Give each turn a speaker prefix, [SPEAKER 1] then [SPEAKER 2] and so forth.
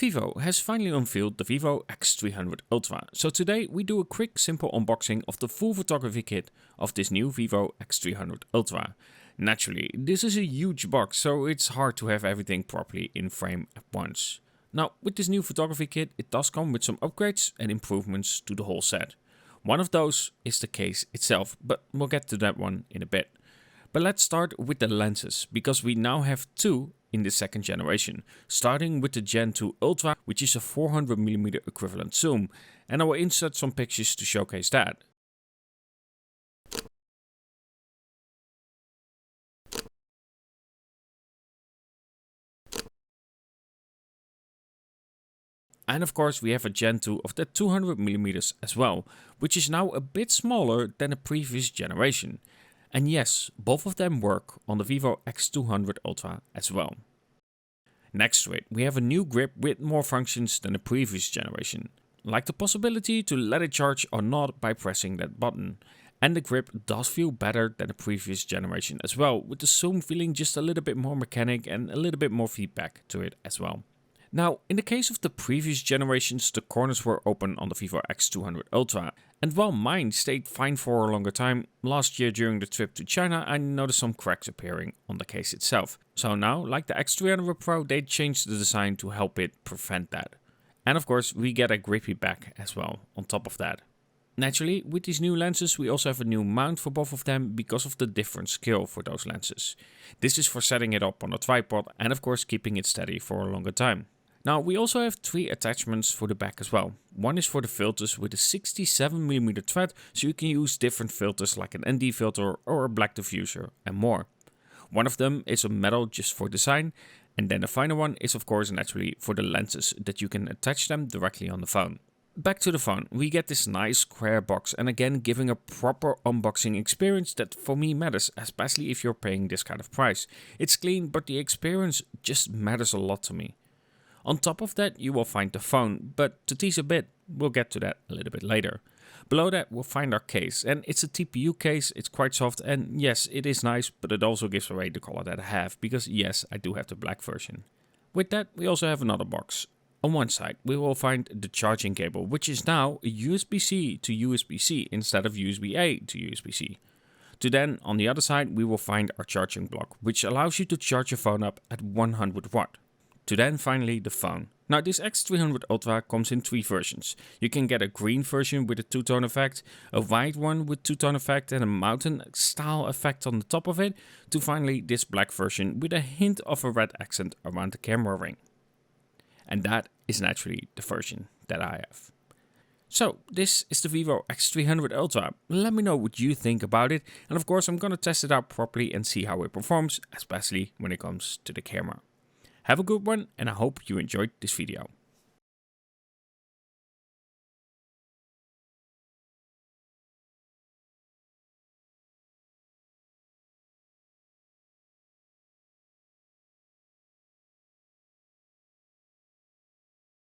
[SPEAKER 1] Vivo has finally unveiled the Vivo X300 Ultra, so today we do a quick simple unboxing of the full photography kit of this new Vivo X300 Ultra. Naturally, this is a huge box, so it's hard to have everything properly in frame at once. Now, with this new photography kit, it does come with some upgrades and improvements to the whole set. One of those is the case itself, but we'll get to that one in a bit. But let's start with the lenses, because we now have two in the second generation, starting with the Gen 2 Ultra, which is a 400mm equivalent zoom, and I will insert some pictures to showcase that. And of course we have a Gen 2 of the 200mm as well, which is now a bit smaller than the previous generation. And yes, both of them work on the Vivo X200 Ultra as well. Next to it, we have a new grip with more functions than the previous generation, like the possibility to let it charge or not by pressing that button. And the grip does feel better than the previous generation as well, with the zoom feeling just a little bit more mechanic and a little bit more feedback to it as well. Now, in the case of the previous generations, the corners were open on the Vivo X200 Ultra, and while mine stayed fine for a longer time, last year during the trip to China I noticed some cracks appearing on the case itself. So now, like the X300 Pro, they changed the design to help it prevent that. And of course, we get a grippy back as well on top of that. Naturally, with these new lenses we also have a new mount for both of them because of the different scale for those lenses. This is for setting it up on a tripod and of course keeping it steady for a longer time. Now we also have three attachments for the back as well. One is for the filters with a 67mm thread, so you can use different filters like an ND filter or a black diffuser and more. One of them is a metal just for design, and then the final one is of course naturally for the lenses that you can attach them directly on the phone. Back to the phone, we get this nice square box and again giving a proper unboxing experience that for me matters, especially if you're paying this kind of price. It's clean, but the experience just matters a lot to me. On top of that you will find the phone, but to tease a bit, we'll get to that a little bit later. Below that we'll find our case, and it's a TPU case, it's quite soft and yes, it is nice, but it also gives away the color that I have, because yes, I do have the black version. With that we also have another box. On one side we will find the charging cable, which is now a USB-C to USB-C instead of USB-A to USB-C. To then, on the other side, we will find our charging block, which allows you to charge your phone up at 100 watt. To then finally the phone. Now this X300 Ultra comes in three versions. You can get a green version with a two-tone effect, a white one with two-tone effect and a mountain style effect on the top of it, to finally this black version with a hint of a red accent around the camera ring. And that is naturally the version that I have. So this is the Vivo X300 Ultra. Let me know what you think about it, and of course I'm gonna test it out properly and see how it performs, especially when it comes to the camera. Have a good one, and I hope you enjoyed this video.